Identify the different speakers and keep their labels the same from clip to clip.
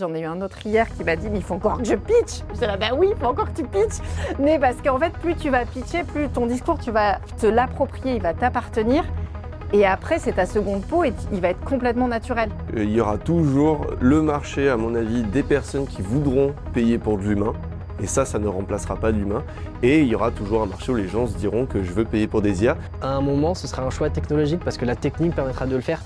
Speaker 1: J'en ai eu un autre hier qui m'a dit « mais il faut encore que je pitch !» Je dis « bah oui, il faut encore que tu pitches !» Mais parce qu'en fait, plus tu vas pitcher, plus ton discours, tu vas te l'approprier, il va t'appartenir. Et après, c'est ta seconde peau et il va être complètement naturel.
Speaker 2: Il y aura toujours le marché, à mon avis, des personnes qui voudront payer pour de l'humain. Et ça ne remplacera pas l'humain. Et il y aura toujours un marché où les gens se diront que je veux payer pour des IA.
Speaker 3: À un moment, ce sera un choix technologique parce que la technique permettra de le faire.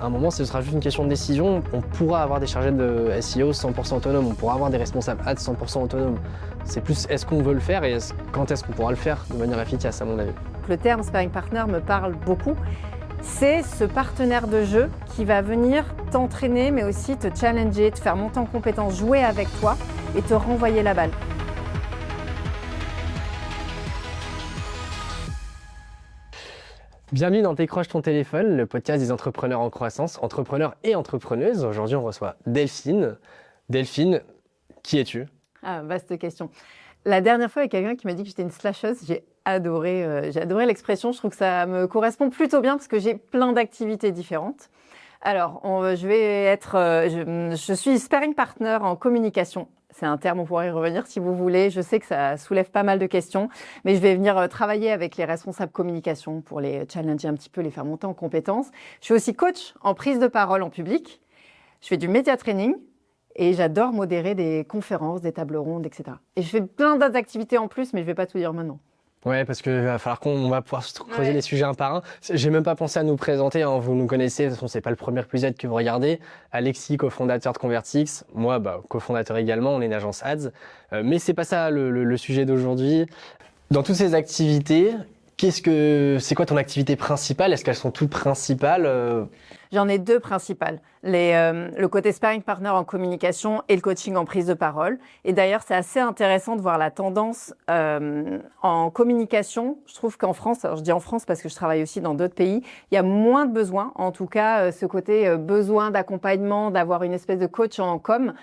Speaker 3: À un moment, ce sera juste une question de décision. On pourra avoir des chargés de SEO 100% autonomes, on pourra avoir des responsables ads 100% autonomes. C'est plus est-ce qu'on veut le faire et quand est-ce qu'on pourra le faire de manière efficace, à mon avis.
Speaker 1: Le terme sparring partner me parle beaucoup. C'est ce partenaire de jeu qui va venir t'entraîner, mais aussi te challenger, te faire monter en compétence, jouer avec toi et te renvoyer la balle.
Speaker 3: Bienvenue dans Décroche ton téléphone, le podcast des entrepreneurs en croissance, entrepreneurs et entrepreneuses. Aujourd'hui, on reçoit Delphine. Delphine, qui es-tu?
Speaker 1: Ah, vaste question. La dernière fois, il y a quelqu'un qui m'a dit que j'étais une slasheuse. J'ai adoré l'expression. Je trouve que ça me correspond plutôt bien parce que j'ai plein d'activités différentes. Alors, je suis sparring partner en communication. C'est un terme, on pourrait y revenir si vous voulez. Je sais que ça soulève pas mal de questions, mais je vais venir travailler avec les responsables communication pour les challenger un petit peu, les faire monter en compétences. Je suis aussi coach en prise de parole en public. Je fais du média training et j'adore modérer des conférences, des tables rondes, etc. Et je fais plein d'autres activités en plus, mais je vais pas tout dire maintenant.
Speaker 3: Ouais, parce qu'il va falloir qu'on va pouvoir creuser les sujets un par un. J'ai même pas pensé à nous présenter, hein. Vous nous connaissez, de toute façon, c'est pas le premier épisode que vous regardez. Alexis, cofondateur de Convertix, moi, cofondateur également, on est une agence ads. Mais c'est pas ça le sujet d'aujourd'hui. Dans toutes ces activités, c'est quoi ton activité principale? Est-ce qu'elles sont toutes principales?
Speaker 1: J'en ai deux principales. Le côté sparring partner en communication et le coaching en prise de parole. Et d'ailleurs, c'est assez intéressant de voir la tendance en communication. Je trouve qu'en France, alors je dis en France parce que je travaille aussi dans d'autres pays, il y a moins de besoins. En tout cas, ce côté besoin d'accompagnement, d'avoir une espèce de coach en com,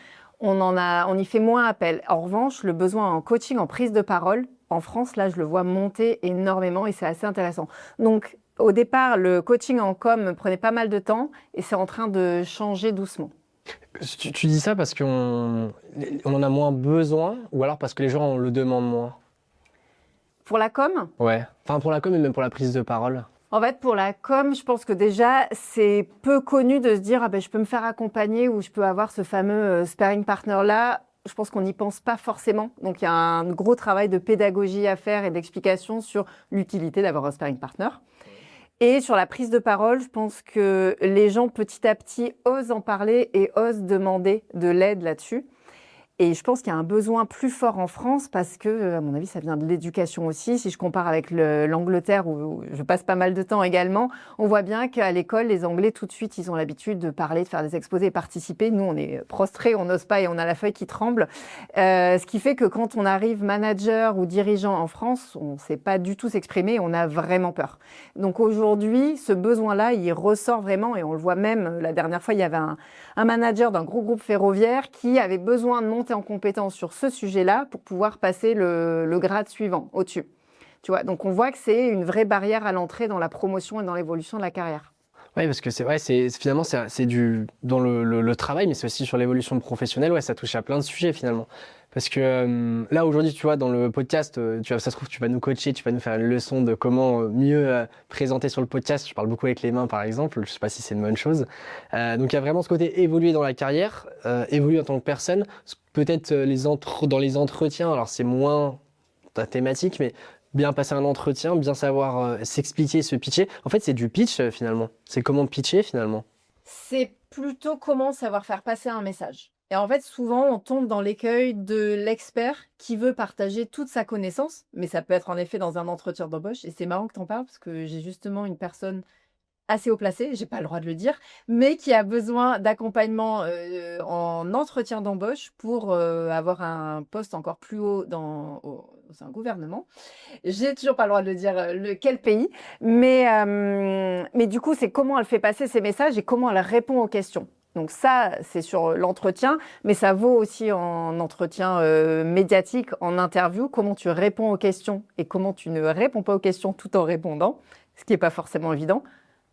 Speaker 1: on y fait moins appel. En revanche, le besoin en coaching en prise de parole, en France, là, je le vois monter énormément et c'est assez intéressant. Donc, au départ, le coaching en com prenait pas mal de temps et c'est en train de changer doucement.
Speaker 3: Tu dis ça parce qu'on en a moins besoin ou alors parce que les gens le demandent moins?
Speaker 1: Pour la com?
Speaker 3: Ouais, enfin pour la com et même pour la prise de parole.
Speaker 1: En fait, pour la com, je pense que déjà, c'est peu connu de se dire je peux me faire accompagner ou je peux avoir ce fameux sparring partner-là. Je pense qu'on n'y pense pas forcément. Donc, il y a un gros travail de pédagogie à faire et d'explication sur l'utilité d'avoir un sparring partner. Et sur la prise de parole, je pense que les gens, petit à petit, osent en parler et osent demander de l'aide là-dessus. Et je pense qu'il y a un besoin plus fort en France parce que, à mon avis, ça vient de l'éducation aussi. Si je compare avec l'Angleterre, où je passe pas mal de temps également, on voit bien qu'à l'école, les Anglais, tout de suite, ils ont l'habitude de parler, de faire des exposés et participer. Nous, on est prostrés, on n'ose pas et on a la feuille qui tremble. Ce qui fait que quand on arrive manager ou dirigeant en France, on ne sait pas du tout s'exprimer, on a vraiment peur. Donc aujourd'hui, ce besoin-là, il ressort vraiment et on le voit même. La dernière fois, il y avait un manager d'un gros groupe ferroviaire qui avait besoin de monter en compétence sur ce sujet-là pour pouvoir passer le grade suivant au-dessus. Tu vois, donc on voit que c'est une vraie barrière à l'entrée dans la promotion et dans l'évolution de la carrière.
Speaker 3: Oui, parce que finalement c'est dans le travail, mais c'est aussi sur l'évolution professionnelle. Ouais, ça touche à plein de sujets finalement. Parce que là aujourd'hui, tu vois, dans le podcast, ça se trouve, tu vas nous coacher, tu vas nous faire une leçon de comment mieux présenter sur le podcast. Je parle beaucoup avec les mains, par exemple. Je sais pas si c'est une bonne chose. Donc il y a vraiment ce côté évoluer dans la carrière, évoluer en tant que personne. Peut-être dans les entretiens, alors c'est moins ta thématique, mais bien passer un entretien, bien savoir s'expliquer, se pitcher. En fait, c'est du pitch finalement. C'est comment pitcher finalement.
Speaker 1: C'est plutôt comment savoir faire passer un message. Et en fait, souvent, on tombe dans l'écueil de l'expert qui veut partager toute sa connaissance, mais ça peut être en effet dans un entretien d'embauche. Et c'est marrant que tu en parles parce que j'ai justement une personne assez haut placée, j'ai pas le droit de le dire, mais qui a besoin d'accompagnement en entretien d'embauche pour avoir un poste encore plus haut dans un gouvernement. J'ai toujours pas le droit de le dire quel pays, mais du coup, c'est comment elle fait passer ses messages et comment elle répond aux questions. Donc ça, c'est sur l'entretien, mais ça vaut aussi en entretien médiatique, en interview, comment tu réponds aux questions et comment tu ne réponds pas aux questions tout en répondant, ce qui n'est pas forcément évident.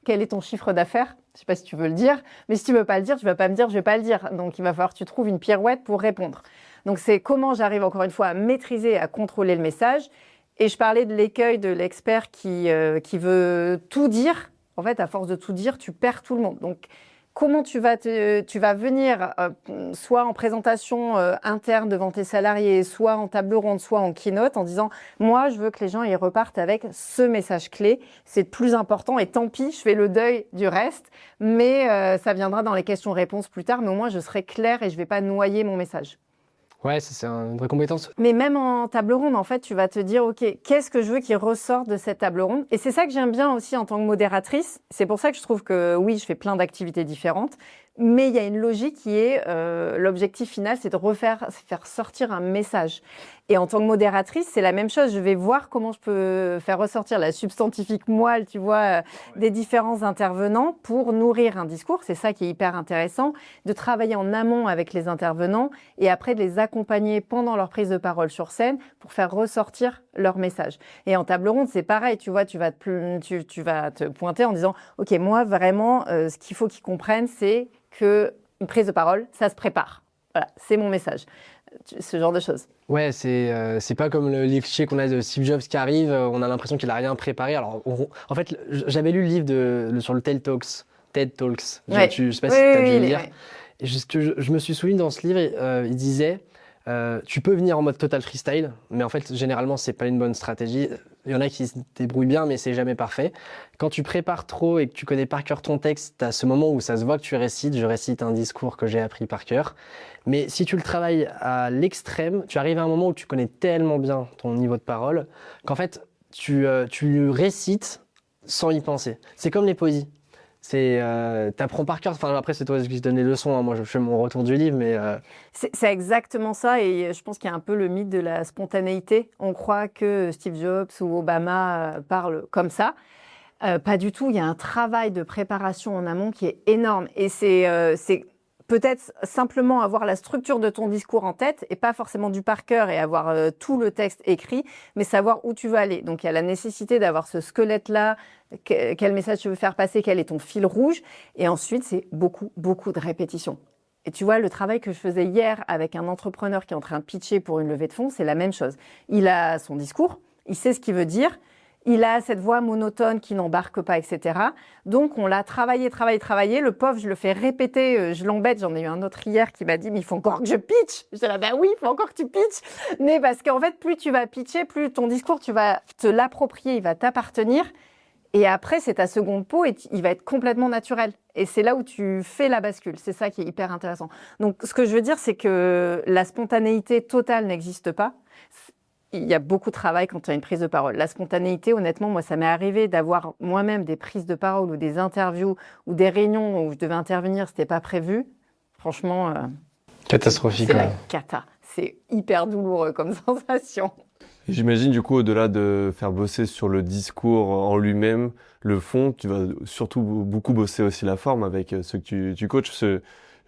Speaker 1: quel est ton chiffre d'affaires? Je sais pas si tu veux le dire, mais si tu veux pas le dire, tu vas pas me dire, je vais pas le dire. Donc, il va falloir que tu trouves une pirouette pour répondre. Donc, c'est comment j'arrive encore une fois à maîtriser, à contrôler le message. Et je parlais de l'écueil de l'expert qui veut tout dire. En fait, à force de tout dire, tu perds tout le monde. Donc, comment tu vas venir soit en présentation interne devant tes salariés, soit en table ronde, soit en keynote, en disant « Moi, je veux que les gens ils repartent avec ce message clé. C'est le plus important et tant pis, je fais le deuil du reste. Mais ça viendra dans les questions-réponses plus tard. Mais au moins, je serai claire et je ne vais pas noyer mon message. »
Speaker 3: Ouais, c'est une vraie compétence.
Speaker 1: Mais même en table ronde, en fait, tu vas te dire, OK, qu'est-ce que je veux qui ressorte de cette table ronde? Et c'est ça que j'aime bien aussi en tant que modératrice. C'est pour ça que je trouve que, oui, je fais plein d'activités différentes. Mais il y a une logique qui est, l'objectif final, c'est de faire sortir un message. Et en tant que modératrice, c'est la même chose. Je vais voir comment je peux faire ressortir la substantifique moelle, tu vois, des différents intervenants pour nourrir un discours. C'est ça qui est hyper intéressant, de travailler en amont avec les intervenants et après de les accompagner pendant leur prise de parole sur scène pour faire ressortir leur message. Et en table ronde, c'est pareil, tu vois, tu vas te pointer en disant, OK, moi, vraiment, ce qu'il faut qu'ils comprennent, c'est qu'une prise de parole, ça se prépare. Voilà, c'est mon message. Ce genre de choses.
Speaker 3: Ouais, c'est pas comme le livre cliché qu'on a de Steve Jobs qui arrive, on a l'impression qu'il a rien préparé. Alors, en fait, j'avais lu le livre sur le TED Talks.
Speaker 1: Ouais.
Speaker 3: Je sais pas si tu as dû le lire.
Speaker 1: Ouais.
Speaker 3: Et je me suis souvenu dans ce livre, il disait tu peux venir en mode total freestyle, mais en fait, généralement, c'est pas une bonne stratégie. Il y en a qui se débrouillent bien, mais c'est jamais parfait. Quand tu prépares trop et que tu connais par cœur ton texte, tu as ce moment où ça se voit que tu récites. Je récite un discours que j'ai appris par cœur. Mais si tu le travailles à l'extrême, tu arrives à un moment où tu connais tellement bien ton niveau de parole qu'en fait, tu récites sans y penser. C'est comme les poésies. T'apprends par cœur. Enfin, après, c'est toi qui donne les leçons. Hein. Moi, je fais mon retour du livre, mais
Speaker 1: c'est exactement ça. Et je pense qu'il y a un peu le mythe de la spontanéité. On croit que Steve Jobs ou Obama parlent comme ça. Pas du tout. Il y a un travail de préparation en amont qui est énorme. Et c'est peut-être simplement avoir la structure de ton discours en tête et pas forcément du par cœur et avoir tout le texte écrit, mais savoir où tu veux aller. Donc, il y a la nécessité d'avoir ce squelette-là, quel message tu veux faire passer, quel est ton fil rouge. Et ensuite, c'est beaucoup, beaucoup de répétitions. Et tu vois, le travail que je faisais hier avec un entrepreneur qui est en train de pitcher pour une levée de fonds, c'est la même chose. Il a son discours, il sait ce qu'il veut dire, il a cette voix monotone qui n'embarque pas, etc. Donc, on l'a travaillé. Le pauvre, je le fais répéter, je l'embête. J'en ai eu un autre hier qui m'a dit « Mais il faut encore que je pitch !» Je dis « Ben oui, il faut encore que tu pitches !» Mais parce qu'en fait, plus tu vas pitcher, plus ton discours, tu vas te l'approprier, il va t'appartenir. Et après, c'est ta seconde peau et il va être complètement naturel. Et c'est là où tu fais la bascule. C'est ça qui est hyper intéressant. Donc, ce que je veux dire, c'est que la spontanéité totale n'existe pas. Il y a beaucoup de travail quand tu as une prise de parole. La spontanéité, honnêtement, moi, ça m'est arrivé d'avoir moi-même des prises de parole ou des interviews ou des réunions où je devais intervenir, c'était pas prévu. Franchement,
Speaker 3: catastrophique.
Speaker 1: C'est la cata. C'est hyper douloureux comme sensation.
Speaker 2: J'imagine du coup, au-delà de faire bosser sur le discours en lui-même, le fond, tu vas surtout beaucoup bosser aussi la forme avec ceux que tu coaches.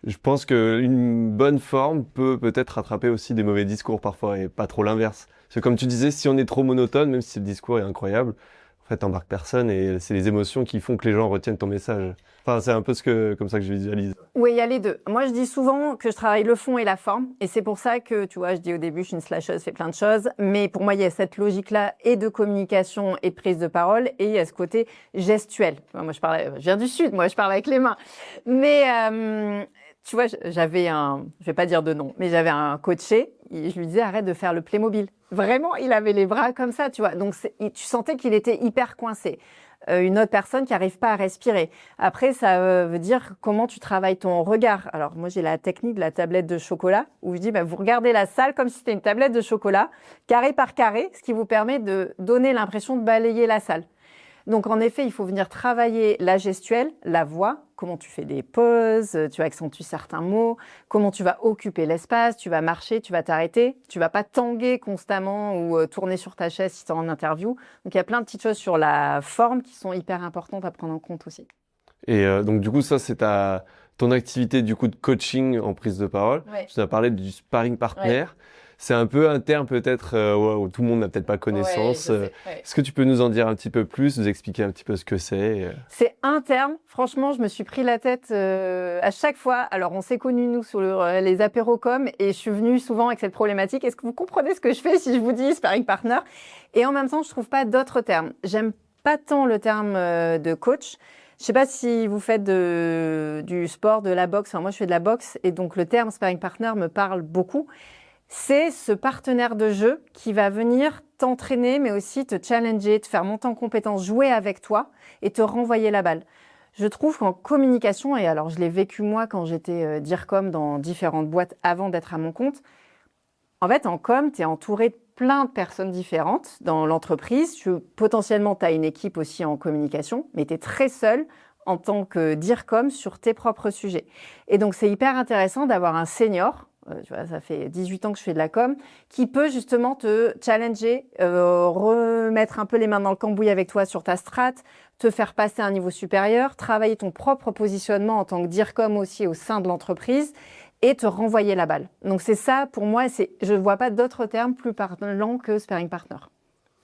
Speaker 2: Je pense qu'une bonne forme peut peut-être rattraper aussi des mauvais discours parfois et pas trop l'inverse. Parce que comme tu disais, si on est trop monotone, même si le discours est incroyable, en fait, t'embarques personne et c'est les émotions qui font que les gens retiennent ton message. Enfin, c'est un peu comme ça que je visualise.
Speaker 1: Oui, il y a les deux. Moi, je dis souvent que je travaille le fond et la forme. Et c'est pour ça que, tu vois, je dis au début, je suis une slasheuse, je fais plein de choses. Mais pour moi, il y a cette logique-là et de communication et de prise de parole. Et il y a ce côté gestuel. Moi, je viens du Sud, moi, je parle avec les mains. Mais, tu vois, j'avais je vais pas dire de nom, mais j'avais un coaché. Et je lui disais, arrête de faire le Playmobil. Vraiment, il avait les bras comme ça, tu vois. Donc, tu sentais qu'il était hyper coincé. Une autre personne qui n'arrive pas à respirer. Après, ça veut dire comment tu travailles ton regard. Alors, moi, j'ai la technique de la tablette de chocolat où je dis, vous regardez la salle comme si c'était une tablette de chocolat, carré par carré, ce qui vous permet de donner l'impression de balayer la salle. Donc, en effet, il faut venir travailler la gestuelle, la voix, comment tu fais des pauses, tu accentues certains mots, comment tu vas occuper l'espace, tu vas marcher, tu vas t'arrêter, tu vas pas tanguer constamment ou tourner sur ta chaise si tu es en interview. Donc, il y a plein de petites choses sur la forme qui sont hyper importantes à prendre en compte aussi.
Speaker 2: Et donc, du coup, ça, c'est ton activité du coup de coaching en prise de parole.
Speaker 1: Ouais.
Speaker 2: Tu as parlé du sparring partner.
Speaker 1: Ouais.
Speaker 2: C'est un peu un terme peut-être où tout le monde n'a peut-être pas connaissance. Est-ce que tu peux nous en dire un petit peu plus, nous expliquer un petit peu ce que c'est?
Speaker 1: C'est un terme. Franchement, je me suis pris la tête à chaque fois. Alors, on s'est connus, nous, sur les apérocom et je suis venue souvent avec cette problématique. Est-ce que vous comprenez ce que je fais si je vous dis sparring partner? Et en même temps, je trouve pas d'autres termes. J'aime pas tant le terme de coach. Je sais pas si vous faites du sport, de la boxe. Enfin, moi, je fais de la boxe et donc le terme sparring partner me parle beaucoup. C'est ce partenaire de jeu qui va venir t'entraîner, mais aussi te challenger, te faire monter en compétence, jouer avec toi et te renvoyer la balle. Je trouve qu'en communication, et alors je l'ai vécu moi quand j'étais DIRCOM dans différentes boîtes avant d'être à mon compte, en fait, en com, tu es entouré de plein de personnes différentes dans l'entreprise. Potentiellement, tu as une équipe aussi en communication, mais tu es très seul en tant que DIRCOM sur tes propres sujets. Et donc, c'est hyper intéressant d'avoir un senior, tu vois, ça fait 18 ans que je fais de la com, qui peut justement te challenger, remettre un peu les mains dans le cambouis avec toi sur ta strat, te faire passer à un niveau supérieur, travailler ton propre positionnement en tant que DIRCOM aussi au sein de l'entreprise et te renvoyer la balle. Donc c'est ça, pour moi, je ne vois pas d'autres termes plus parlants que sparring partner.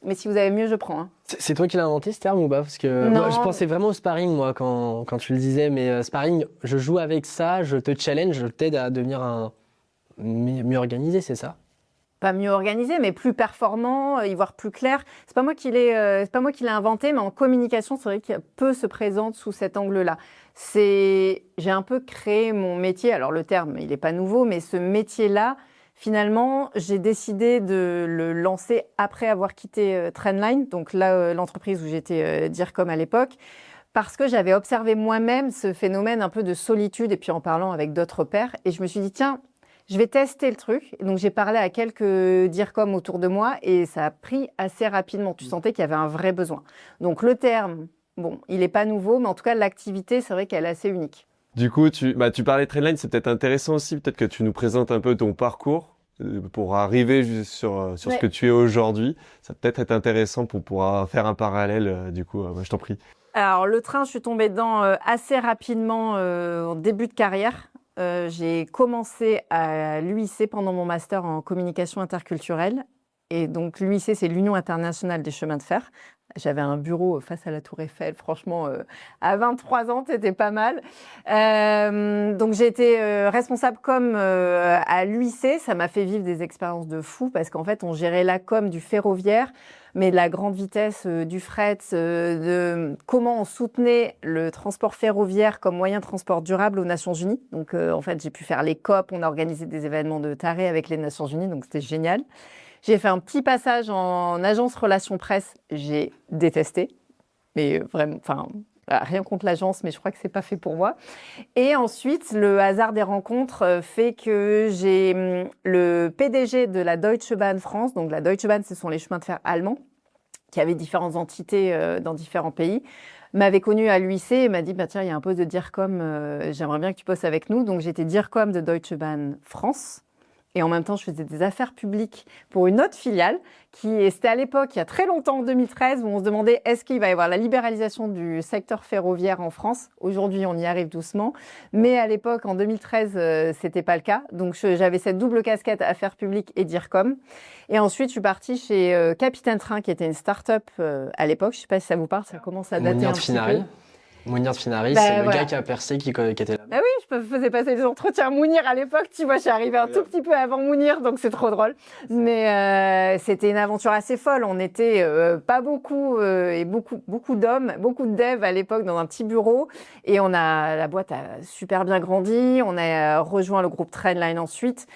Speaker 1: Mais si vous avez mieux, je prends. Hein.
Speaker 3: C'est toi qui l'as inventé ce terme ou pas? Parce que moi, je pensais vraiment au sparring, moi, quand tu le disais. Mais sparring, je joue avec ça, je te challenge, je t'aide à devenir mieux organisé, c'est ça?
Speaker 1: Pas mieux organisé, mais plus performant, y voir plus clair. C'est pas moi qui l'ai inventé, mais en communication, c'est vrai qu'il peu se présente sous cet angle-là. J'ai un peu créé mon métier. Alors le terme, il n'est pas nouveau, mais ce métier-là, finalement, j'ai décidé de le lancer après avoir quitté Trendline, donc là, l'entreprise où j'étais DIRCOM à l'époque, parce que j'avais observé moi-même ce phénomène un peu de solitude, et puis en parlant avec d'autres pairs, et je me suis dit, tiens, je vais tester le truc. Donc, j'ai parlé à quelques DIRCOM autour de moi et ça a pris assez rapidement. Tu sentais qu'il y avait un vrai besoin. Donc, le terme, bon, il n'est pas nouveau, mais en tout cas, l'activité, c'est vrai qu'elle est assez unique.
Speaker 2: Du coup, tu parlais de Trendline, c'est peut-être intéressant aussi, peut-être que tu nous présentes un peu ton parcours pour arriver sur ce que tu es aujourd'hui. Ça peut être intéressant pour pouvoir faire un parallèle, du coup, je t'en prie.
Speaker 1: Alors, le train, je suis tombée dedans assez rapidement en début de carrière. J'ai commencé à l'UIC pendant mon master en communication interculturelle. Et donc, l'UIC, c'est l'Union internationale des chemins de fer. J'avais un bureau face à la Tour Eiffel. Franchement, à 23 ans, c'était pas mal. Donc, j'ai été responsable com à l'UIC. Ça m'a fait vivre des expériences de fou parce qu'en fait, on gérait la com du ferroviaire, mais de la grande vitesse, du fret, de comment on soutenait le transport ferroviaire comme moyen de transport durable aux Nations Unies. Donc, en fait, j'ai pu faire les COP. On a organisé des événements de taré avec les Nations Unies, donc c'était génial. J'ai fait un petit passage en agence relations presse. J'ai détesté, mais vraiment, enfin, rien contre l'agence, mais je crois que c'est pas fait pour moi. Et ensuite, le hasard des rencontres fait que j'ai le PDG de la Deutsche Bahn France. Donc, la Deutsche Bahn, ce sont les chemins de fer allemands, qui avaient différentes entités dans différents pays, m'avait connue à l'UIC et m'a dit bah, tiens, il y a un poste de DIRCOM, j'aimerais bien que tu bosses avec nous. Donc, j'étais DIRCOM de Deutsche Bahn France. Et en même temps, je faisais des affaires publiques pour une autre filiale c'était à l'époque, il y a très longtemps, en 2013, où on se demandait est-ce qu'il va y avoir la libéralisation du secteur ferroviaire en France. Aujourd'hui, on y arrive doucement. Mais à l'époque, en 2013, c'était pas le cas. Donc, j'avais cette double casquette affaires publiques et DIRCOM. Et ensuite, je suis partie chez Capitaine Train, qui était une start-up à l'époque. Je sais pas si ça vous parle, ça commence à dater un petit peu.
Speaker 3: Mounir Finari, c'est le gars qui a percé, qui était là.
Speaker 1: Bah oui, je faisais passer des entretiens Mounir à l'époque. Tu vois, je suis arrivée un tout petit peu avant Mounir, donc c'est trop drôle. Mais c'était une aventure assez folle. On était pas beaucoup et beaucoup d'hommes, beaucoup de devs à l'époque dans un petit bureau. Et la boîte a super bien grandi. On a rejoint le groupe Trendline ensuite.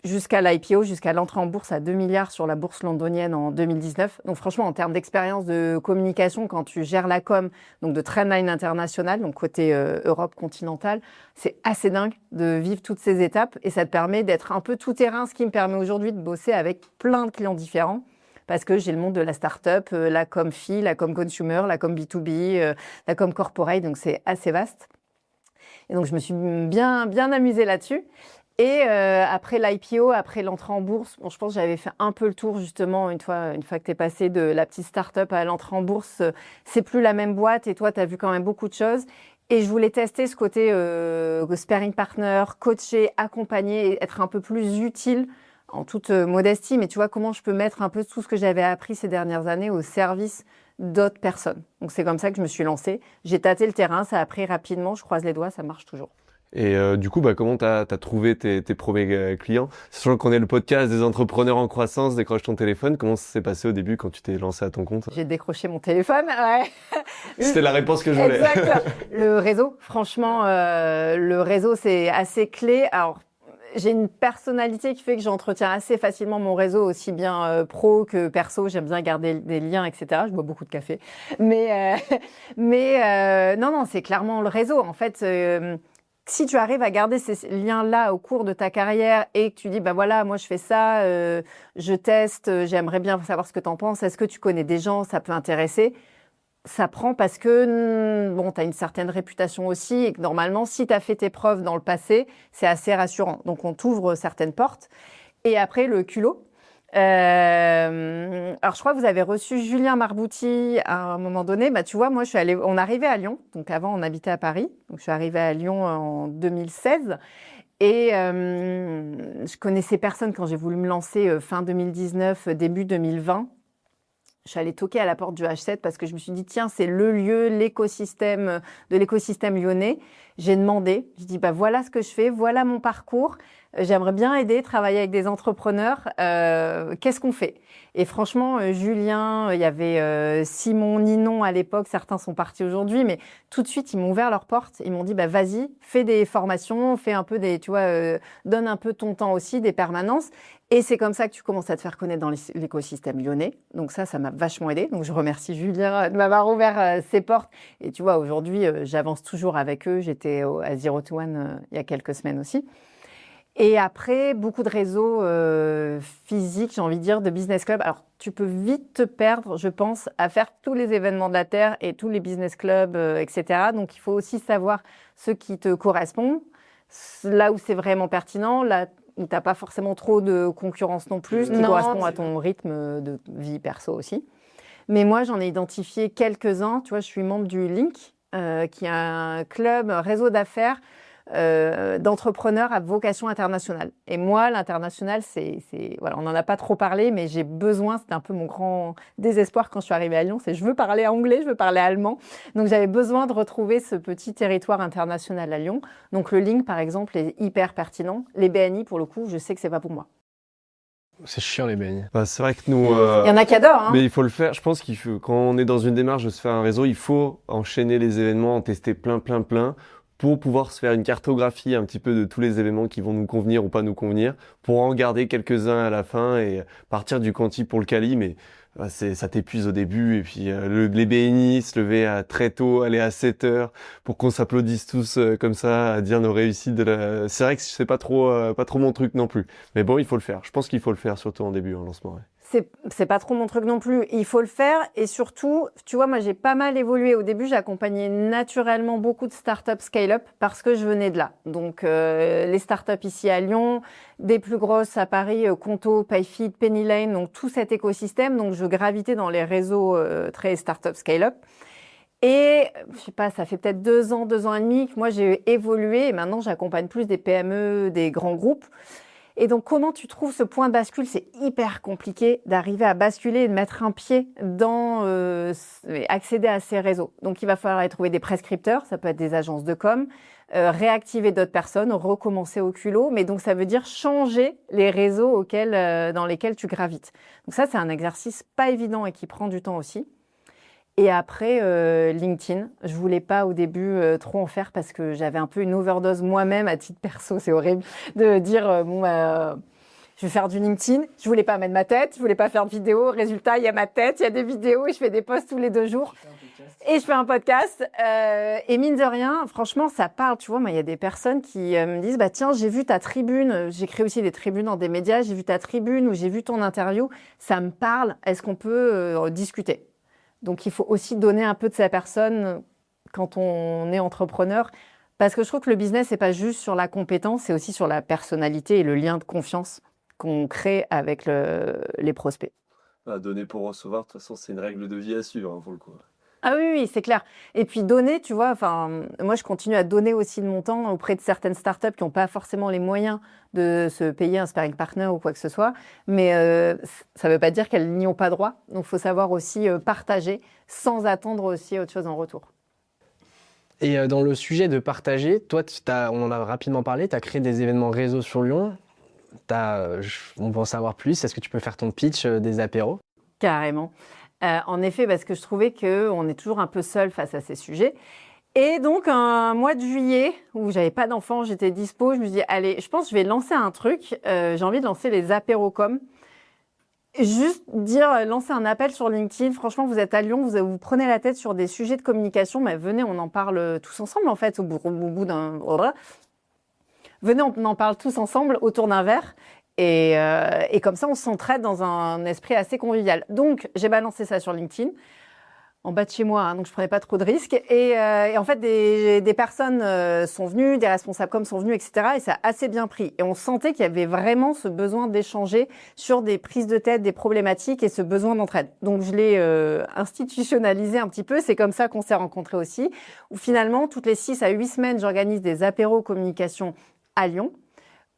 Speaker 1: Jusqu'à l'IPO, jusqu'à l'entrée en bourse à 2 milliards sur la bourse londonienne en 2019. Donc franchement, en termes d'expérience de communication, quand tu gères la com, donc de Trendline International, donc côté Europe continentale, c'est assez dingue de vivre toutes ces étapes et ça te permet d'être un peu tout terrain, ce qui me permet aujourd'hui de bosser avec plein de clients différents. Parce que j'ai le monde de la start-up, la com FI, la com consumer, la com B2B, la com corporate, donc c'est assez vaste. Et donc je me suis bien amusée là-dessus. Et après l'IPO, après l'entrée en bourse, je pense que j'avais fait un peu le tour justement une fois que tu es passé de la petite start-up à l'entrée en bourse. C'est plus la même boîte et toi, tu as vu quand même beaucoup de choses. Et je voulais tester ce côté sparring partner, coacher, accompagner et être un peu plus utile en toute modestie, mais tu vois, comment je peux mettre un peu tout ce que j'avais appris ces dernières années au service d'autres personnes. Donc, c'est comme ça que je me suis lancée. J'ai tâté le terrain, ça a pris rapidement, je croise les doigts, ça marche toujours.
Speaker 2: Et du coup, comment t'as trouvé tes premiers clients? Sachant qu'on est le podcast des entrepreneurs en croissance, décroche ton téléphone. Comment ça s'est passé au début quand tu t'es lancé à ton compte?
Speaker 1: J'ai décroché mon téléphone, ouais.
Speaker 2: C'était la réponse que je voulais.
Speaker 1: Exact. Le réseau, franchement, le réseau, c'est assez clé. Alors, j'ai une personnalité qui fait que j'entretiens assez facilement mon réseau, aussi bien pro que perso. J'aime bien garder des liens, etc. Je bois beaucoup de café. Non, c'est clairement le réseau. En fait, si tu arrives à garder ces liens-là au cours de ta carrière et que tu dis, bah voilà, moi je fais ça, je teste, j'aimerais bien savoir ce que tu en penses, est-ce que tu connais des gens, ça peut intéresser, ça prend parce que, bon, tu as une certaine réputation aussi et que normalement, si tu as fait tes preuves dans le passé, c'est assez rassurant. Donc, on t'ouvre certaines portes. Et après, le culot. Alors, je crois que vous avez reçu Julien Marbouti à un moment donné. Bah, tu vois, moi, on arrivait à Lyon. Donc, avant, on habitait à Paris. Donc, je suis arrivée à Lyon en 2016. Et je connaissais personne quand j'ai voulu me lancer fin 2019, début 2020. Je suis allée toquer à la porte du H7 parce que je me suis dit, tiens, c'est le lieu, l'écosystème lyonnais. J'ai demandé, je dis, bah voilà ce que je fais, voilà mon parcours. J'aimerais bien aider, travailler avec des entrepreneurs. Qu'est-ce qu'on fait? Et franchement, Julien, il y avait Simon, Ninon à l'époque, certains sont partis aujourd'hui, mais tout de suite, ils m'ont ouvert leurs portes. Ils m'ont dit, bah vas-y, fais des formations, fais un peu donne un peu ton temps aussi, des permanences. Et c'est comme ça que tu commences à te faire connaître dans l'écosystème lyonnais. Donc ça m'a vachement aidé. Donc je remercie Julien de m'avoir ouvert ses portes. Et tu vois, aujourd'hui, j'avance toujours avec eux. J'étais à Zero to One il y a quelques semaines aussi. Et après, beaucoup de réseaux physiques, j'ai envie de dire, de business clubs. Alors, tu peux vite te perdre, je pense, à faire tous les événements de la Terre et tous les business clubs, etc. Donc, il faut aussi savoir ce qui te correspond, là où c'est vraiment pertinent, là où tu n'as pas forcément trop de concurrence non plus, qui correspond à ton rythme de vie perso aussi. Mais moi, j'en ai identifié quelques-uns. Tu vois, je suis membre du Link, qui est un club, un réseau d'affaires d'entrepreneurs à vocation internationale. Et moi, l'international, voilà, on n'en a pas trop parlé, mais j'ai besoin, c'était un peu mon grand désespoir quand je suis arrivée à Lyon, c'est je veux parler anglais, je veux parler allemand. Donc j'avais besoin de retrouver ce petit territoire international à Lyon. Donc le Link, par exemple, est hyper pertinent. Les BNI, pour le coup, je sais que c'est pas pour moi.
Speaker 3: C'est chiant les BNI.
Speaker 2: Bah, c'est vrai que nous...
Speaker 1: Il y en a qui adorent, hein.
Speaker 2: Mais il faut le faire. Je pense quand on est dans une démarche de se faire un réseau, il faut enchaîner les événements, en tester plein, pour pouvoir se faire une cartographie un petit peu de tous les événements qui vont nous convenir ou pas nous convenir, pour en garder quelques-uns à la fin et partir du quanti pour le quali. Mais ça t'épuise au début. Et puis les BNI, se lever très tôt, aller à 7 heures pour qu'on s'applaudisse tous comme ça, à dire nos réussites. C'est vrai que c'est pas trop mon truc non plus. Mais bon, il faut le faire. Je pense qu'il faut le faire, surtout en début, en lancement. Ouais.
Speaker 1: C'est pas trop mon truc non plus. Il faut le faire. Et surtout, tu vois, moi, j'ai pas mal évolué. Au début, j'accompagnais naturellement beaucoup de startups scale-up parce que je venais de là. Donc, les startups ici à Lyon, des plus grosses à Paris, Conto, Payfit, Pennylane, donc tout cet écosystème. Donc, je gravitais dans les réseaux très startup scale-up. Et, je sais pas, ça fait peut-être 2 ans et demi que moi, j'ai évolué. Et maintenant, j'accompagne plus des PME, des grands groupes. Et donc, comment tu trouves ce point de bascule? C'est hyper compliqué d'arriver à basculer et de mettre un pied dans accéder à ces réseaux. Donc, il va falloir aller trouver des prescripteurs, ça peut être des agences de com, réactiver d'autres personnes, recommencer au culot. Mais donc, ça veut dire changer les réseaux dans lesquels tu gravites. Donc ça, c'est un exercice pas évident et qui prend du temps aussi. Et après, LinkedIn. Je voulais pas au début trop en faire parce que j'avais un peu une overdose moi-même à titre perso. C'est horrible de dire je vais faire du LinkedIn. Je voulais pas mettre ma tête, je voulais pas faire de vidéo. Résultat, il y a ma tête, il y a des vidéos et je fais des posts tous les 2 jours. Et je fais un podcast. Et mine de rien, franchement, ça parle. Tu vois, moi, il y a des personnes qui me disent, bah tiens, j'ai vu ta tribune. J'écris aussi des tribunes dans des médias. J'ai vu ta tribune ou j'ai vu ton interview. Ça me parle. Est-ce qu'on peut discuter? Donc, il faut aussi donner un peu de sa personne quand on est entrepreneur. Parce que je trouve que le business, c'est pas juste sur la compétence, c'est aussi sur la personnalité et le lien de confiance qu'on crée avec les prospects.
Speaker 2: Donner pour recevoir, de toute façon, c'est une règle de vie à suivre, hein, pour le coup.
Speaker 1: Ah oui, oui, c'est clair. Et puis donner, tu vois, enfin, moi je continue à donner aussi de mon temps auprès de certaines startups qui n'ont pas forcément les moyens de se payer un sparring partner ou quoi que ce soit. Mais ça ne veut pas dire qu'elles n'y ont pas droit. Donc il faut savoir aussi partager sans attendre aussi autre chose en retour.
Speaker 3: Et dans le sujet de partager, toi, on en a rapidement parlé, tu as créé des événements réseau sur Lyon. On va en savoir plus. Est-ce que tu peux faire ton pitch des apéros?
Speaker 1: Carrément. En effet, parce que je trouvais qu'on est toujours un peu seul face à ces sujets. Et donc, un mois de juillet, où j'avais pas d'enfant, j'étais dispo, je me suis dit, allez, je pense que je vais lancer un truc. J'ai envie de lancer les apérocom. Juste lancer un appel sur LinkedIn. Franchement, vous êtes à Lyon, vous prenez la tête sur des sujets de communication, mais venez, on en parle tous ensemble, en fait, au bout d'un... Venez, on en parle tous ensemble autour d'un verre. Et comme ça, on s'entraide dans un esprit assez convivial. Donc, j'ai balancé ça sur LinkedIn, en bas de chez moi, hein, donc je prenais pas trop de risques. Et en fait, des personnes sont venues, des responsables com sont venus, etc. Et ça a assez bien pris. Et on sentait qu'il y avait vraiment ce besoin d'échanger sur des prises de tête, des problématiques et ce besoin d'entraide. Donc, je l'ai institutionnalisé un petit peu. C'est comme ça qu'on s'est rencontrés aussi, où finalement, toutes les 6 à 8 semaines, j'organise des apéros communication à Lyon,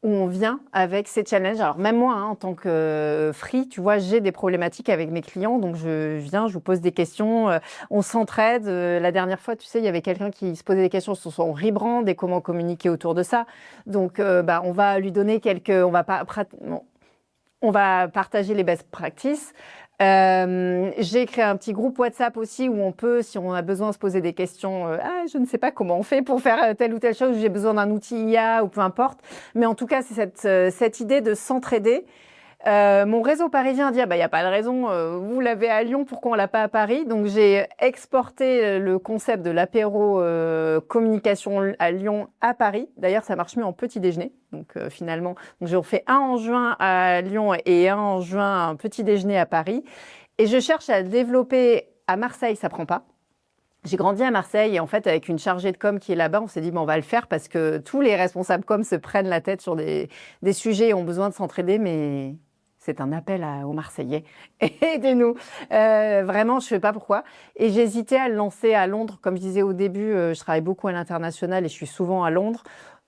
Speaker 1: où on vient avec ces challenges. Alors même moi, hein, en tant que free, tu vois, j'ai des problématiques avec mes clients, donc je viens, je vous pose des questions, on s'entraide. La dernière fois, tu sais, il y avait quelqu'un qui se posait des questions sur son rebrand et comment communiquer autour de ça. Donc, on va lui donner on va partager les best practices. J'ai créé un petit groupe WhatsApp aussi où on peut, si on a besoin de se poser des questions, je ne sais pas comment on fait pour faire telle ou telle chose, j'ai besoin d'un outil IA ou peu importe. Mais en tout cas, c'est cette idée de s'entraider. Mon réseau parisien dit, il n'y a pas de raison, vous l'avez à Lyon, pourquoi on l'a pas à Paris? Donc, j'ai exporté le concept de l'apéro communication à Lyon à Paris. D'ailleurs, ça marche mieux en petit déjeuner. Donc, finalement, j'en fais un en juin à Lyon et un en juin, un petit déjeuner à Paris. Et je cherche à le développer à Marseille, ça prend pas. J'ai grandi à Marseille et en fait, avec une chargée de com qui est là-bas, on s'est dit, on va le faire parce que tous les responsables com se prennent la tête sur des sujets et ont besoin de s'entraider, mais c'est un appel aux Marseillais. Aidez-nous. Vraiment, je ne sais pas pourquoi. Et j'hésitais à le lancer à Londres. Comme je disais au début, je travaille beaucoup à l'international et je suis souvent à Londres.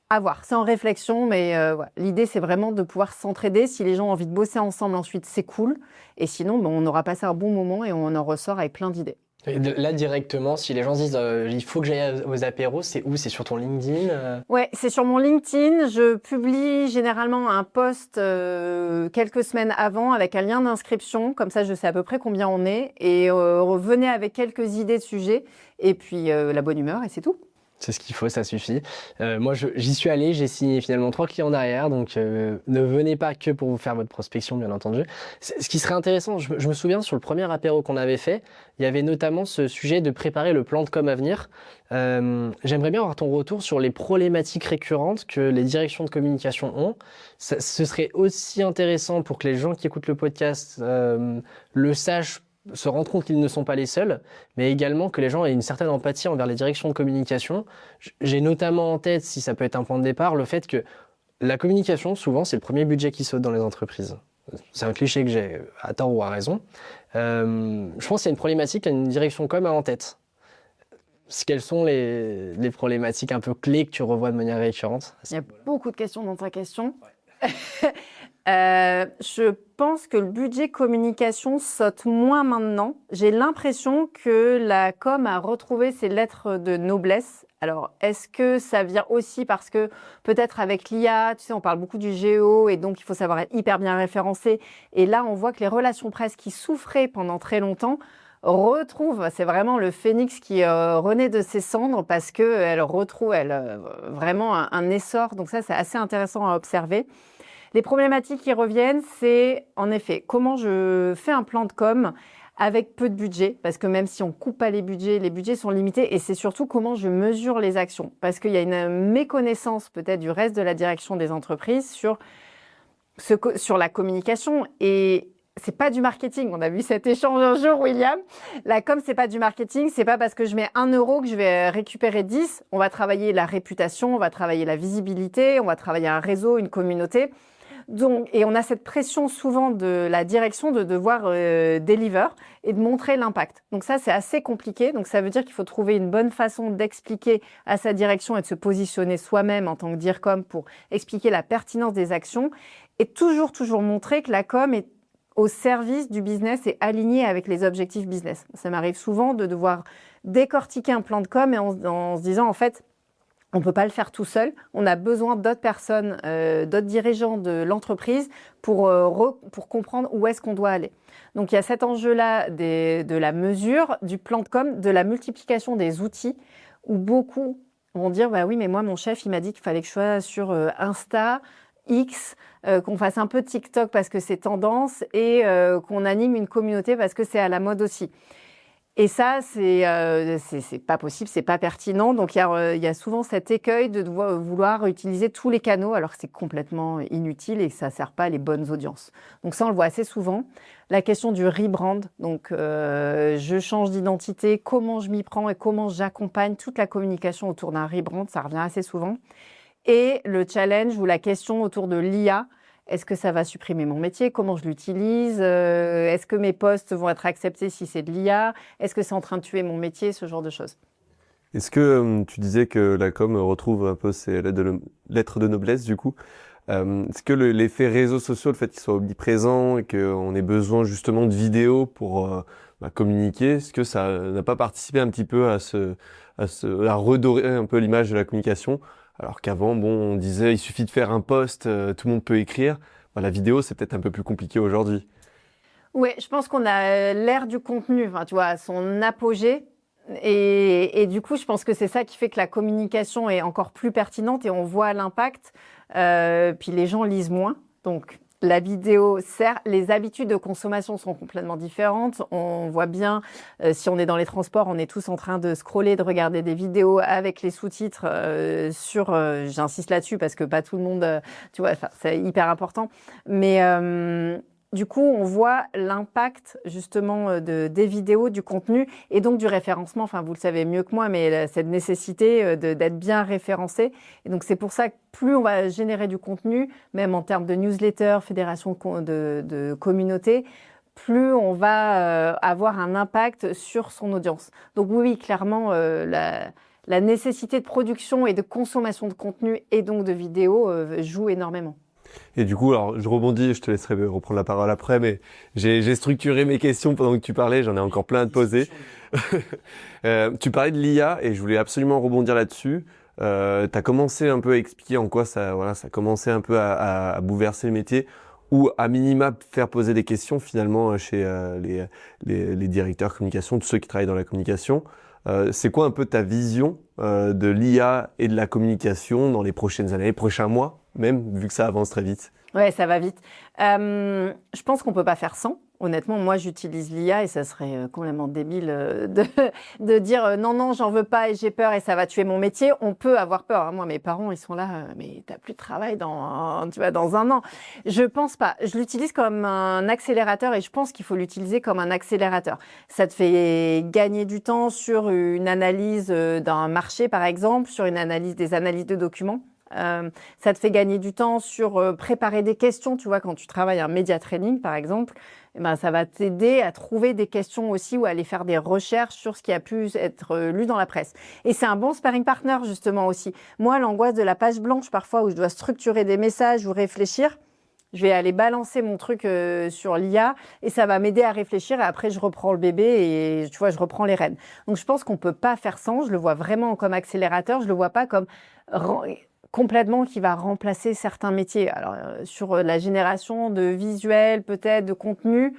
Speaker 1: À voir, c'est en réflexion, mais voilà. L'idée, c'est vraiment de pouvoir s'entraider. Si les gens ont envie de bosser ensemble ensuite, c'est cool. Et sinon, on aura passé un bon moment et on en ressort avec plein d'idées.
Speaker 3: Et là, directement, si les gens disent il faut que j'aille aux apéros, c'est où? C'est sur ton LinkedIn?
Speaker 1: Ouais, c'est sur mon LinkedIn. Je publie généralement un post quelques semaines avant avec un lien d'inscription. Comme ça, je sais à peu près combien on est. Et venez avec quelques idées de sujets. Et puis, la bonne humeur, et c'est tout.
Speaker 3: C'est ce qu'il faut, ça suffit. Moi, j'y suis allé, j'ai signé finalement 3 clients derrière, donc ne venez pas que pour vous faire votre prospection, bien entendu. Ce qui serait intéressant, je me souviens sur le premier apéro qu'on avait fait, il y avait notamment ce sujet de préparer le plan de com à venir. J'aimerais bien avoir ton retour sur les problématiques récurrentes que les directions de communication ont. Ce serait aussi intéressant pour que les gens qui écoutent le podcast le sachent, se rendre compte qu'ils ne sont pas les seuls, mais également que les gens aient une certaine empathie envers les directions de communication. J'ai notamment en tête, si ça peut être un point de départ, le fait que la communication, souvent, c'est le premier budget qui saute dans les entreprises. C'est un cliché que j'ai, à tort ou à raison. Je pense qu'il y a une problématique, il y a une direction com en tête. Quelles sont les problématiques un peu clés que tu revois de manière récurrente?
Speaker 1: Il y a beaucoup de questions dans ta question. Ouais. Je pense que le budget communication saute moins maintenant. J'ai l'impression que la com a retrouvé ses lettres de noblesse. Alors, est-ce que ça vient aussi parce que peut-être avec l'IA, tu sais, on parle beaucoup du géo et donc il faut savoir être hyper bien référencé. Et là, on voit que les relations presse qui souffraient pendant très longtemps retrouvent, c'est vraiment le phénix qui renaît de ses cendres parce qu'elle retrouve vraiment un essor. Donc ça, c'est assez intéressant à observer. Les problématiques qui reviennent, c'est en effet comment je fais un plan de com avec peu de budget, parce que même si on coupe pas les budgets sont limités, et c'est surtout comment je mesure les actions, parce qu'il y a une méconnaissance peut-être du reste de la direction des entreprises sur la communication, et c'est pas du marketing. On a vu cet échange un jour, William. La com, c'est pas du marketing, c'est pas parce que je mets 1 euro que je vais récupérer 10. On va travailler la réputation, on va travailler la visibilité, on va travailler un réseau, une communauté. Donc, et on a cette pression souvent de la direction de devoir deliver et de montrer l'impact. Donc ça, c'est assez compliqué. Donc ça veut dire qu'il faut trouver une bonne façon d'expliquer à sa direction et de se positionner soi-même en tant que DIRCOM pour expliquer la pertinence des actions et toujours montrer que la com est au service du business et aligné avec les objectifs business. Ça m'arrive souvent de devoir décortiquer un plan de com et en se disant, en fait, on ne peut pas le faire tout seul. On a besoin d'autres personnes, d'autres dirigeants de l'entreprise pour comprendre où est-ce qu'on doit aller. Donc, il y a cet enjeu-là de la mesure, du plan de com, de la multiplication des outils, où beaucoup vont dire, bah oui, mais moi, mon chef, il m'a dit qu'il fallait que je sois sur Insta, X, qu'on fasse un peu de TikTok parce que c'est tendance et qu'on anime une communauté parce que c'est à la mode aussi. Et ça, c'est pas possible, c'est pas pertinent. Donc, il y a souvent cet écueil de vouloir utiliser tous les canaux alors que c'est complètement inutile et que ça sert pas à les bonnes audiences. Donc ça, on le voit assez souvent. La question du rebrand, donc je change d'identité, comment je m'y prends et comment j'accompagne toute la communication autour d'un rebrand, ça revient assez souvent. Et le challenge ou la question autour de l'IA, est-ce que ça va supprimer mon métier? Comment je l'utilise? Est-ce que mes postes vont être acceptés si c'est de l'IA? Est-ce que c'est en train de tuer mon métier? Ce genre de choses.
Speaker 2: Est-ce que tu disais que la com retrouve un peu ses lettres de noblesse du coup? Est-ce que l'effet réseaux sociaux, le fait qu'ils soient omniprésents et qu'on ait besoin justement de vidéos pour communiquer, est-ce que ça n'a pas participé un petit peu à redorer un peu l'image de la communication? Alors qu'avant, bon, on disait il suffit de faire un post, tout le monde peut écrire. La vidéo, c'est peut-être un peu plus compliqué aujourd'hui.
Speaker 1: Oui, je pense qu'on a l'ère du contenu, enfin, tu vois, à son apogée. Et du coup, je pense que c'est ça qui fait que la communication est encore plus pertinente et on voit l'impact. Puis les gens lisent moins. Donc, la vidéo sert. Les habitudes de consommation sont complètement différentes. On voit bien, si on est dans les transports, on est tous en train de scroller, de regarder des vidéos avec les sous-titres j'insiste là-dessus parce que pas tout le monde, tu vois, c'est hyper important. Mais du coup, on voit l'impact justement des vidéos, du contenu et donc du référencement. Enfin, vous le savez mieux que moi, mais cette nécessité d'être bien référencé. Et donc, c'est pour ça que plus on va générer du contenu, même en termes de newsletter, fédération de communauté, plus on va avoir un impact sur son audience. Donc oui, clairement, la nécessité de production et de consommation de contenu et donc de vidéos joue énormément.
Speaker 2: Et du coup, alors je rebondis, je te laisserai reprendre la parole après, mais j'ai structuré mes questions pendant que tu parlais, j'en ai encore plein à te poser. Tu parlais de l'IA et je voulais absolument rebondir là-dessus. Tu as commencé un peu à expliquer en quoi ça commençait un peu à bouleverser le métier ou à minima faire poser des questions finalement chez les directeurs communication, tous ceux qui travaillent dans la communication. C'est quoi un peu ta vision de l'IA et de la communication dans les prochaines années, les prochains mois même, vu que ça avance très vite?
Speaker 1: Ouais, ça va vite. Je pense qu'on peut pas faire sans. Honnêtement, moi, j'utilise l'IA et ça serait complètement débile de dire non, j'en veux pas et j'ai peur et ça va tuer mon métier. On peut avoir peur. Hein. Moi, mes parents, ils sont là, mais t'as plus de travail dans un an. Je pense pas. Je l'utilise comme un accélérateur et je pense qu'il faut l'utiliser comme un accélérateur. Ça te fait gagner du temps sur une analyse d'un marché, par exemple, sur des analyses de documents. Ça te fait gagner du temps sur préparer des questions. Tu vois, quand tu travailles un média training, par exemple, ça va t'aider à trouver des questions aussi ou à aller faire des recherches sur ce qui a pu être lu dans la presse. Et c'est un bon sparring partner, justement, aussi. Moi, l'angoisse de la page blanche, parfois, où je dois structurer des messages ou réfléchir, je vais aller balancer mon truc sur l'IA et ça va m'aider à réfléchir et après, je reprends le bébé et, tu vois, je reprends les rênes. Donc, je pense qu'on peut pas faire sans. Je le vois vraiment comme accélérateur. Je le vois pas comme complètement qui va remplacer certains métiers. Alors, sur la génération de visuels, peut-être, de contenu,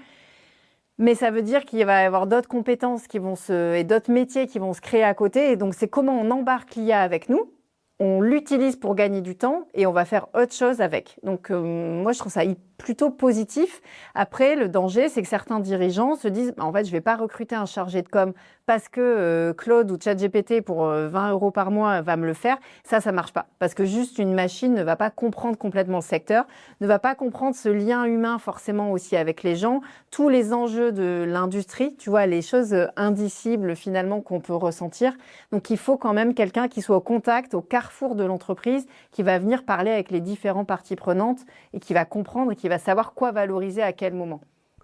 Speaker 1: mais ça veut dire qu'il va y avoir d'autres compétences et d'autres métiers qui vont se créer à côté. Et donc, c'est comment on embarque l'IA avec nous, on l'utilise pour gagner du temps et on va faire autre chose avec. Donc, moi, je trouve ça plutôt positif. Après, le danger, c'est que certains dirigeants se disent en fait, je vais pas recruter un chargé de com parce que Claude ou ChatGPT pour 20 € par mois va me le faire. Ça marche pas. Parce que juste une machine ne va pas comprendre complètement le secteur, ne va pas comprendre ce lien humain forcément aussi avec les gens, tous les enjeux de l'industrie, tu vois, les choses indicibles finalement qu'on peut ressentir. Donc, il faut quand même quelqu'un qui soit au contact, au carrefour carrefour de l'entreprise qui va venir parler avec les différentes parties prenantes et qui va comprendre et qui va savoir quoi valoriser à quel moment.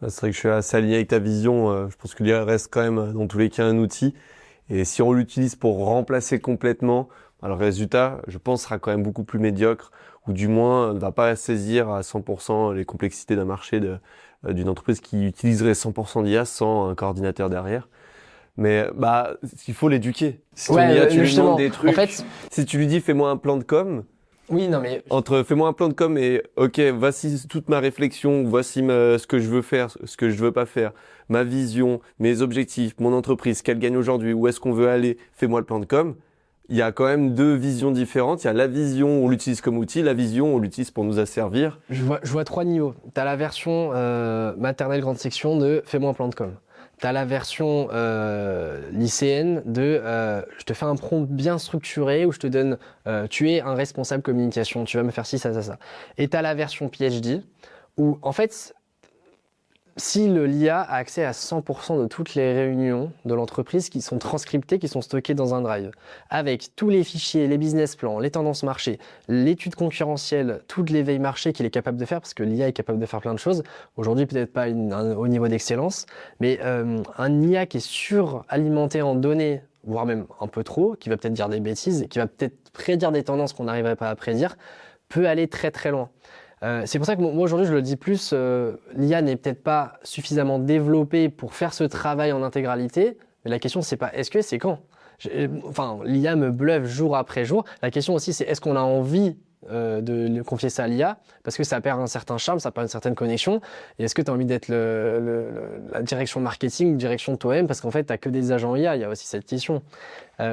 Speaker 2: C'est vrai que je suis assez aligné avec ta vision. Je pense que l'IA reste quand même, dans tous les cas, un outil. Et si on l'utilise pour remplacer complètement, alors le résultat, je pense, sera quand même beaucoup plus médiocre, ou du moins ne va pas saisir à 100% les complexités d'un marché d'une entreprise qui utiliserait 100% d'IA sans un coordinateur derrière. Mais il faut l'éduquer. Si ton IA, tu lui demandes des trucs,
Speaker 3: en fait,
Speaker 2: si tu lui dis fais-moi un plan de com,
Speaker 3: oui, non mais
Speaker 2: entre fais-moi un plan de com et ok, voici toute ma réflexion, voici ce que je veux faire, ce que je veux pas faire, ma vision, mes objectifs, mon entreprise, qu'elle gagne aujourd'hui, où est-ce qu'on veut aller, fais-moi le plan de com. Il y a quand même deux visions différentes. Il y a la vision où on l'utilise comme outil, la vision où on l'utilise pour nous asservir.
Speaker 3: Je vois 3 niveaux. Tu as la version maternelle grande section de fais-moi un plan de com. Tu as la version lycéenne de je te fais un prompt bien structuré où je te donne tu es un responsable communication, tu vas me faire ci, ça, ça, ça. Et tu as la version PhD où en fait, si l'IA a accès à 100% de toutes les réunions de l'entreprise qui sont transcriptées, qui sont stockées dans un drive, avec tous les fichiers, les business plans, les tendances marché, l'étude concurrentielle, toutes les veilles marché qu'il est capable de faire, parce que l'IA est capable de faire plein de choses, aujourd'hui peut-être pas au niveau d'excellence, mais un IA qui est suralimenté en données, voire même un peu trop, qui va peut-être dire des bêtises, qui va peut-être prédire des tendances qu'on n'arriverait pas à prédire, peut aller très très loin. C'est pour ça que moi aujourd'hui je le dis plus, l'IA n'est peut-être pas suffisamment développée pour faire ce travail en intégralité, mais la question c'est pas est-ce que, c'est quand. L'IA me bluffe jour après jour. La question aussi c'est est-ce qu'on a envie de confier ça à l'IA, parce que ça perd un certain charme, ça perd une certaine connexion, et est-ce que tu as envie d'être la direction marketing, direction de toi-même, parce qu'en fait tu n'as que des agents IA, il y a aussi cette question.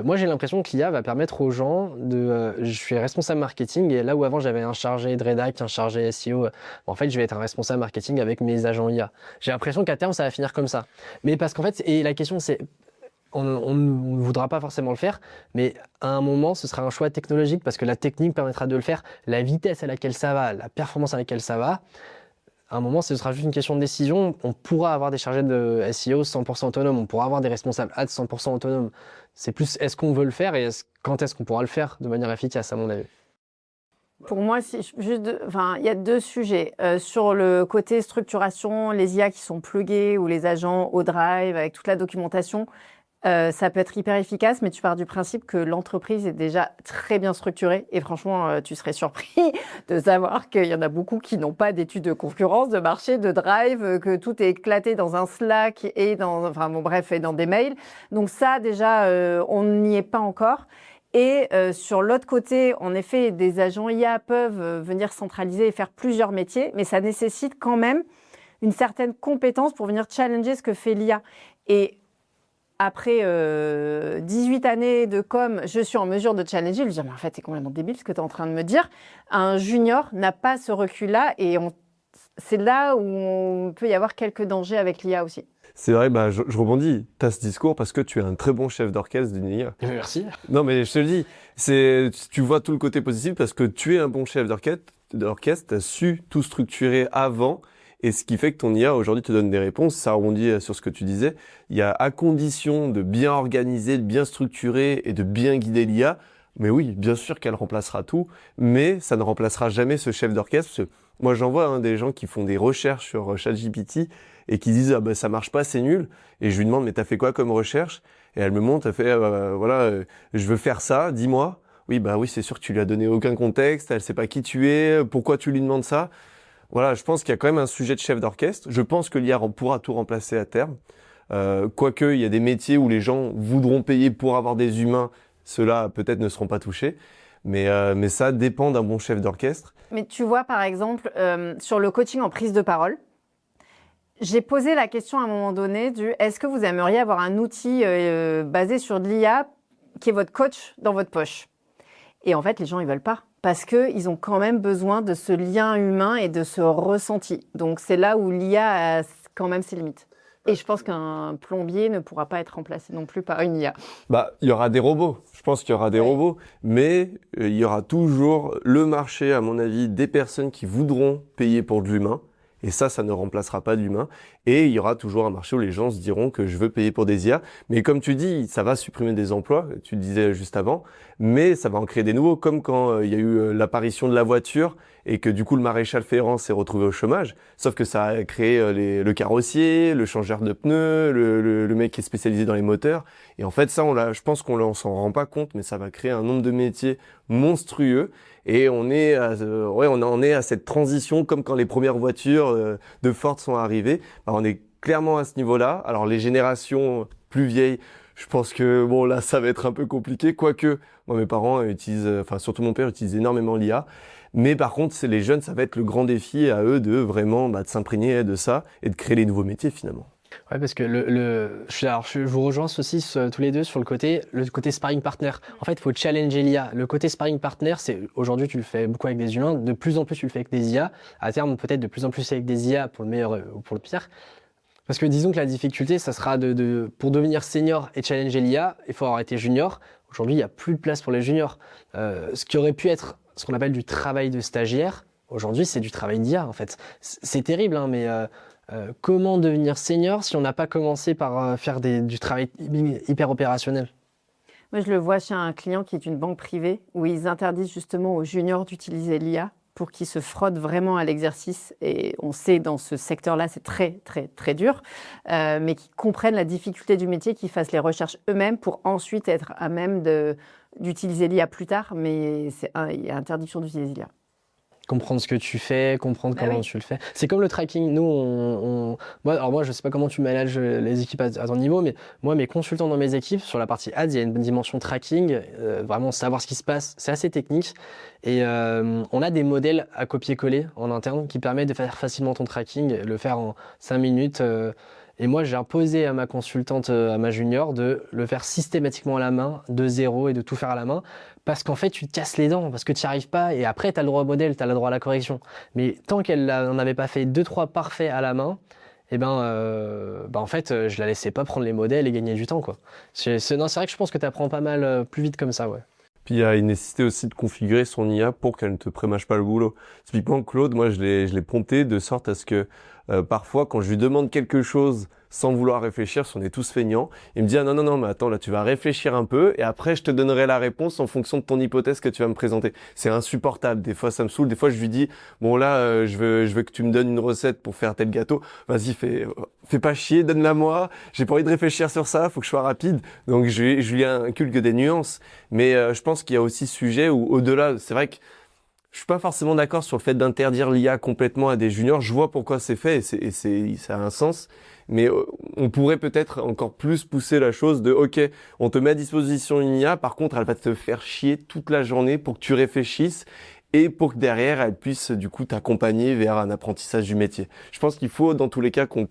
Speaker 3: Moi j'ai l'impression que l'IA va permettre aux gens je suis responsable marketing, et là où avant j'avais un chargé de rédac, un chargé SEO, en fait je vais être un responsable marketing avec mes agents IA. J'ai l'impression qu'à terme ça va finir comme ça. Mais parce qu'en fait, et la question c'est, on ne voudra pas forcément le faire, mais à un moment, ce sera un choix technologique parce que la technique permettra de le faire. La vitesse à laquelle ça va, la performance à laquelle ça va, à un moment, ce sera juste une question de décision. On pourra avoir des chargés de SEO 100% autonomes, on pourra avoir des responsables ads 100% autonomes. C'est plus est-ce qu'on veut le faire et quand est-ce qu'on pourra le faire de manière efficace, à mon avis.
Speaker 1: Pour moi, il y a deux sujets. Sur le côté structuration, les IA qui sont plugués ou les agents au drive avec toute la documentation, ça peut être hyper efficace, mais tu pars du principe que l'entreprise est déjà très bien structurée. Et franchement, tu serais surpris de savoir qu'il y en a beaucoup qui n'ont pas d'études de concurrence, de marché, de drive, que tout est éclaté dans un Slack et dans des mails. Donc ça, déjà, on n'y est pas encore. Et sur l'autre côté, en effet, des agents IA peuvent venir centraliser et faire plusieurs métiers, mais ça nécessite quand même une certaine compétence pour venir challenger ce que fait l'IA. Et après 18 années de com, je suis en mesure de challenger, lui dire mais en fait c'est complètement débile ce que tu es en train de me dire. Un junior n'a pas ce recul-là et c'est là où on peut y avoir quelques dangers avec l'IA aussi.
Speaker 2: C'est vrai, je rebondis. Tu as ce discours parce que tu es un très bon chef d'orchestre d'une IA.
Speaker 3: Merci.
Speaker 2: Non mais je te le dis, tu vois tout le côté positif parce que tu es un bon chef d'orchestre, tu as su tout structurer avant. Et ce qui fait que ton IA aujourd'hui te donne des réponses, ça rebondit sur ce que tu disais. Il y a à condition de bien organiser, de bien structurer et de bien guider l'IA. Mais oui, bien sûr qu'elle remplacera tout, mais ça ne remplacera jamais ce chef d'orchestre. Parce que moi j'en vois des gens qui font des recherches sur ChatGPT et qui disent ça marche pas, c'est nul. Et je lui demande mais t'as fait quoi comme recherche? Et elle me montre, elle fait je veux faire ça, dis-moi. Oui c'est sûr que tu lui as donné aucun contexte, elle sait pas qui tu es, pourquoi tu lui demandes ça. Voilà, je pense qu'il y a quand même un sujet de chef d'orchestre. Je pense que l'IA pourra tout remplacer à terme. Quoique, il y a des métiers où les gens voudront payer pour avoir des humains. Ceux-là, peut-être, ne seront pas touchés. Mais ça dépend d'un bon chef d'orchestre.
Speaker 1: Mais tu vois, par exemple, sur le coaching en prise de parole, j'ai posé la question à un moment donné est-ce que vous aimeriez avoir un outil basé sur de l'IA qui est votre coach dans votre poche? Et en fait, les gens, ils veulent pas. Parce qu'ils ont quand même besoin de ce lien humain et de ce ressenti. Donc, c'est là où l'IA a quand même ses limites. Et je pense qu'un plombier ne pourra pas être remplacé non plus par une IA.
Speaker 2: Il y aura des robots. Je pense qu'il y aura des robots. Mais il y aura toujours le marché, à mon avis, des personnes qui voudront payer pour de l'humain Et ça ne remplacera pas l'humain. Et il y aura toujours un marché où les gens se diront que je veux payer pour des IA. Mais comme tu dis, ça va supprimer des emplois, tu le disais juste avant, mais ça va en créer des nouveaux, comme quand il y a eu l'apparition de la voiture et que du coup le maréchal Ferrand s'est retrouvé au chômage. Sauf que ça a créé le carrossier, le changeur de pneus, le mec qui est spécialisé dans les moteurs. Et en fait, ça, je pense qu'on s'en rend pas compte, mais ça va créer un nombre de métiers monstrueux. Et on est à cette transition, comme quand les premières voitures de Ford sont arrivées. Ben, on est clairement à ce niveau-là. Alors les générations plus vieilles, je pense que bon là ça va être un peu compliqué. Quoique, moi mes parents utilisent, enfin surtout mon père utilise énormément l'IA. Mais par contre, c'est les jeunes, ça va être le grand défi à eux de vraiment de s'imprégner de ça et de créer les nouveaux métiers finalement.
Speaker 3: Ouais, parce que je vous rejoins aussi tous les deux sur le côté sparring partner. En fait, il faut challenger l'IA. Le côté sparring partner, c'est aujourd'hui tu le fais beaucoup avec des humains, de plus en plus tu le fais avec des IA. À terme, peut-être de plus en plus avec des IA pour le meilleur ou pour le pire. Parce que disons que la difficulté, ça sera pour devenir senior et challenger l'IA, il faut avoir été junior. Aujourd'hui, il n'y a plus de place pour les juniors. Ce qui aurait pu être ce qu'on appelle du travail de stagiaire, aujourd'hui, c'est du travail d'IA en fait. C'est terrible, hein, mais comment devenir senior si on n'a pas commencé par faire du travail hyper opérationnel?
Speaker 1: Moi, je le vois chez un client qui est une banque privée où ils interdisent justement aux juniors d'utiliser l'IA pour qu'ils se frottent vraiment à l'exercice. Et on sait, dans ce secteur-là, c'est très, très, très dur, mais qu'ils comprennent la difficulté du métier, qu'ils fassent les recherches eux-mêmes pour ensuite être à même d'utiliser l'IA plus tard. Mais il y a interdiction d'utiliser l'IA.
Speaker 3: Comprendre ce que tu fais, comprendre comment tu le fais. C'est comme le tracking. Nous, moi, je sais pas comment tu manages les équipes à ton niveau, mais moi, mes consultants dans mes équipes, sur la partie ads, il y a une dimension tracking, vraiment savoir ce qui se passe. C'est assez technique. Et on a des modèles à copier-coller en interne qui permettent de faire facilement ton tracking, le faire en 5 minutes. Et moi, j'ai imposé à ma consultante, à ma junior, de le faire systématiquement à la main, de zéro, et de tout faire à la main. Parce qu'en fait, tu te casses les dents, parce que tu n'y arrives pas, et après, tu as le droit au modèle, tu as le droit à la correction. Mais tant qu'elle n'en avait pas fait 2-3 parfaits à la main, eh en fait, je la laissais pas prendre les modèles et gagner du temps, quoi. C'est vrai que je pense que tu apprends pas mal plus vite comme ça, ouais.
Speaker 2: Puis il y a une nécessité aussi de configurer son IA pour qu'elle ne te prémâche pas le boulot. Typiquement, Claude, moi, je l'ai prompté de sorte à ce que parfois, quand je lui demande quelque chose sans vouloir réfléchir, si on est tous feignants, il me dit « Ah non, non, non, mais attends, là, tu vas réfléchir un peu et après, je te donnerai la réponse en fonction de ton hypothèse que tu vas me présenter. » C'est insupportable. Des fois, ça me saoule. Des fois, je lui dis « Bon, là, je veux que tu me donnes une recette pour faire tel gâteau. Vas-y, fais pas chier, donne-la moi. J'ai pas envie de réfléchir sur ça, faut que je sois rapide. » Donc, je lui inculque des nuances. Mais je pense qu'il y a aussi ce sujet où, au-delà, c'est vrai que je suis pas forcément d'accord sur le fait d'interdire l'IA complètement à des juniors. Je vois pourquoi c'est fait et ça a un sens. Mais on pourrait peut-être encore plus pousser la chose de OK, on te met à disposition une IA, par contre elle va te faire chier toute la journée pour que tu réfléchisses et pour que derrière elle puisse du coup t'accompagner vers un apprentissage du métier. Je pense qu'il faut dans tous les cas qu'on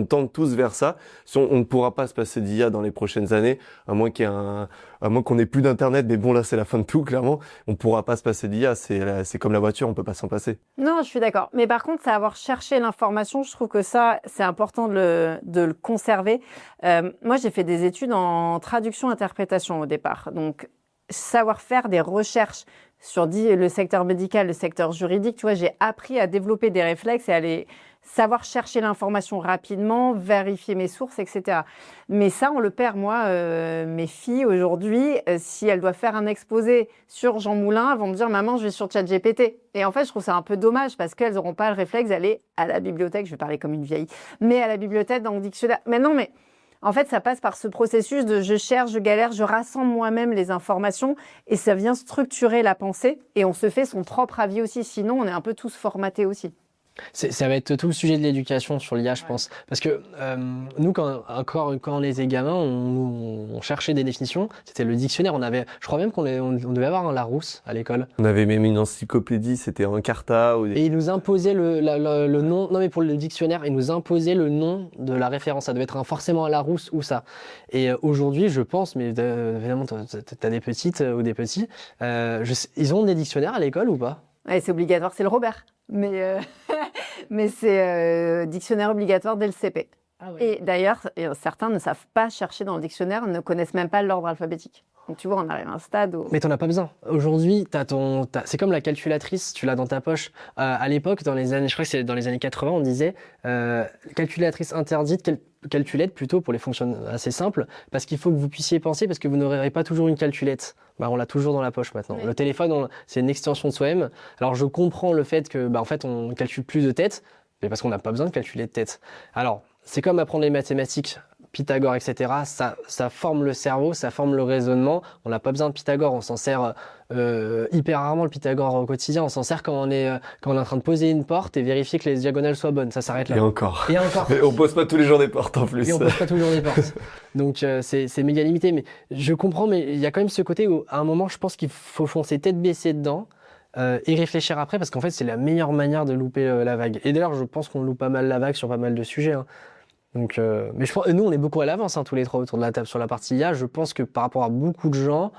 Speaker 2: tente tous vers ça. On ne pourra pas se passer d'IA dans les prochaines années, à moins qu'on ait plus d'internet, mais bon là c'est la fin de tout clairement. On ne pourra pas se passer d'IA, c'est comme la voiture, on peut pas s'en passer.
Speaker 1: Non, je suis d'accord. Mais par contre, savoir chercher l'information, je trouve que ça, c'est important de le conserver. Moi, j'ai fait des études en traduction-interprétation au départ. Donc, savoir faire des recherches sur le secteur médical, le secteur juridique, tu vois, j'ai appris à développer des réflexes et à savoir chercher l'information rapidement, vérifier mes sources, etc. Mais ça, on le perd. Moi, mes filles, aujourd'hui, si elles doivent faire un exposé sur Jean Moulin, elles vont me dire « Maman, je vais sur ChatGPT ». Et en fait, je trouve ça un peu dommage parce qu'elles n'auront pas le réflexe d'aller à la bibliothèque, je vais parler comme une vieille, mais à la bibliothèque dans le dictionnaire. Mais non, mais en fait, ça passe par ce processus de je cherche, je galère, je rassemble moi-même les informations et ça vient structurer la pensée et on se fait son propre avis aussi. Sinon, on est un peu tous formatés aussi.
Speaker 3: Ça va être tout le sujet de l'éducation sur l'IA, je pense. Parce que nous, quand on était gamins, on cherchait des définitions. C'était le dictionnaire. Je crois même qu'on devait avoir un Larousse à l'école.
Speaker 2: On avait même une encyclopédie, c'était un Carta.
Speaker 3: Et il nous imposait le nom. Non, mais pour le dictionnaire, il nous imposait le nom de la référence. Ça devait être forcément un Larousse ou ça. Et aujourd'hui, je pense, mais évidemment, t'as des petites ou des petits. Ils ont des dictionnaires à l'école ou pas?
Speaker 1: Ouais, c'est obligatoire, c'est le Robert. Mais c'est dictionnaire obligatoire dès le CP. Et d'ailleurs, certains ne savent pas chercher dans le dictionnaire, ne connaissent même pas l'ordre alphabétique. Donc tu vois, on arrive à un stade où...
Speaker 3: Mais t'en as pas besoin. Aujourd'hui, c'est comme la calculatrice, tu l'as dans ta poche. À l'époque, je crois que c'est dans les années 80, on disait calculatrice interdite, calculette plutôt pour les fonctions assez simples, parce qu'il faut que vous puissiez penser, parce que vous n'aurez pas toujours une calculette. On l'a toujours dans la poche maintenant. Oui. Le téléphone, c'est une extension de soi-même. Alors je comprends le fait que, en fait, on calcule plus de tête, mais parce qu'on n'a pas besoin de calculer de tête. Alors, c'est comme apprendre les mathématiques. Pythagore, etc., ça forme le cerveau, ça forme le raisonnement. On n'a pas besoin de Pythagore, on s'en sert hyper rarement le Pythagore au quotidien. On s'en sert quand on est en train de poser une porte et vérifier que les diagonales soient bonnes. Ça s'arrête là.
Speaker 2: Et encore.
Speaker 3: Et encore.
Speaker 2: Mais on pose pas tous les jours des portes en plus.
Speaker 3: Et on pose pas tous les jours des portes. Donc c'est méga limité. Mais je comprends, mais il y a quand même ce côté où, à un moment, je pense qu'il faut foncer tête baissée dedans. Et réfléchir après, parce qu'en fait, c'est la meilleure manière de louper la vague. Et d'ailleurs, je pense qu'on loupe pas mal la vague sur pas mal de sujets. Donc, mais je pense, nous, on est beaucoup à l'avance, tous les trois autour de la table sur la partie IA. Je pense que par rapport à beaucoup de gens,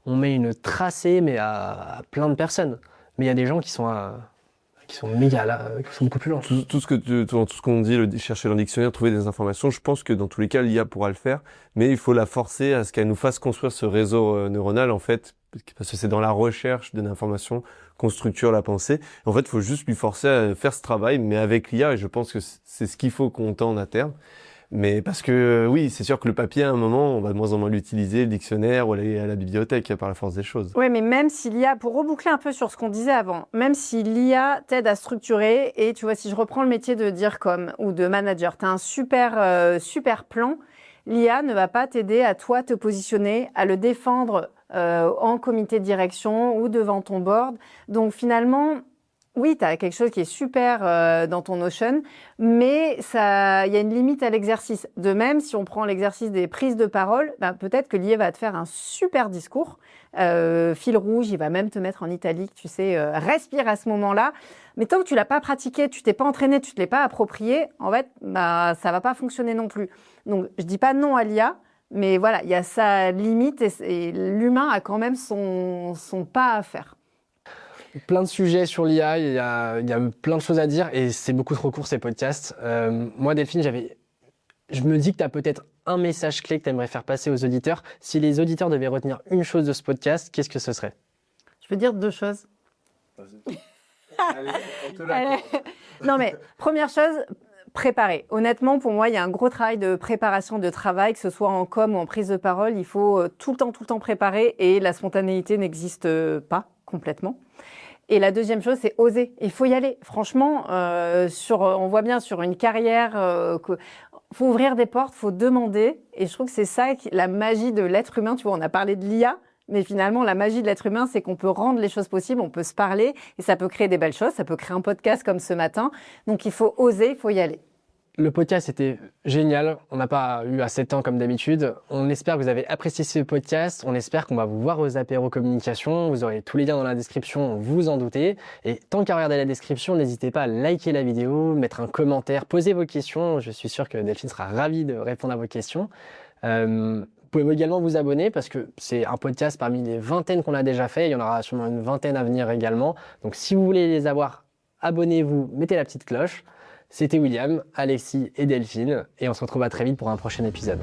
Speaker 3: on met une tracée, mais à plein de personnes. Mais il y a des gens qui sont méga là, qui sont beaucoup plus lents.
Speaker 2: Tout ce qu'on dit, chercher dans le dictionnaire, trouver des informations, je pense que dans tous les cas, l'IA pourra le faire, mais il faut la forcer à ce qu'elle nous fasse construire ce réseau neuronal, en fait, parce que c'est dans la recherche de l'information qu'on structure la pensée. En fait, il faut juste lui forcer à faire ce travail, mais avec l'IA, et je pense que c'est ce qu'il faut qu'on tende à terme. Mais parce que oui, c'est sûr que le papier, à un moment, on va de moins en moins l'utiliser, le dictionnaire ou aller à la bibliothèque par la force des choses.
Speaker 1: Oui, mais même si l'IA, pour reboucler un peu sur ce qu'on disait avant, même si l'IA t'aide à structurer, et tu vois, si je reprends le métier de DIRCOM ou de manager, tu as un super plan, l'IA ne va pas t'aider à toi te positionner, à le défendre en comité de direction ou devant ton board. Donc finalement, oui, tu as quelque chose qui est super dans ton Notion, mais il y a une limite à l'exercice. De même, si on prend l'exercice des prises de parole, peut-être que l'IA va te faire un super discours, fil rouge, il va même te mettre en italique, tu sais, respire à ce moment-là. Mais tant que tu l'as pas pratiqué, tu t'es pas entraîné, tu te l'es pas approprié, en fait, ça va pas fonctionner non plus. Donc, je dis pas non à l'IA, mais voilà, il y a sa limite et l'humain a quand même son pas à faire.
Speaker 3: Plein de sujets sur l'IA, il y a plein de choses à dire et c'est beaucoup trop court ces podcasts. Moi, Delphine, je me dis que tu as peut-être un message clé que tu aimerais faire passer aux auditeurs. Si les auditeurs devaient retenir une chose de ce podcast, qu'est-ce que ce serait?
Speaker 1: Je veux dire 2 choses.
Speaker 2: Allez, on te l'accorde.
Speaker 1: Non, mais première chose, préparer. Honnêtement, pour moi, il y a un gros travail de préparation de travail, que ce soit en com ou en prise de parole. Il faut tout le temps préparer et la spontanéité n'existe pas complètement. Et la deuxième chose, c'est oser. Il faut y aller. Franchement, on voit bien sur une carrière faut ouvrir des portes, faut demander. Et je trouve que c'est ça la magie de l'être humain. Tu vois, on a parlé de l'IA, mais finalement, la magie de l'être humain, c'est qu'on peut rendre les choses possibles, on peut se parler et ça peut créer des belles choses. Ça peut créer un podcast comme ce matin. Donc, il faut oser, il faut y aller.
Speaker 3: Le podcast était génial. On n'a pas eu assez de temps comme d'habitude. On espère que vous avez apprécié ce podcast. On espère qu'on va vous voir aux apéros communication. Vous aurez tous les liens dans la description, vous en doutez. Et tant qu'à regarder la description, n'hésitez pas à liker la vidéo, mettre un commentaire, poser vos questions. Je suis sûr que Delphine sera ravie de répondre à vos questions. Vous pouvez également vous abonner parce que c'est un podcast parmi les vingtaines qu'on a déjà fait. Il y en aura sûrement une vingtaine à venir également. Donc si vous voulez les avoir, abonnez-vous, mettez la petite cloche. C'était William, Alexis et Delphine et on se retrouve à très vite pour un prochain épisode.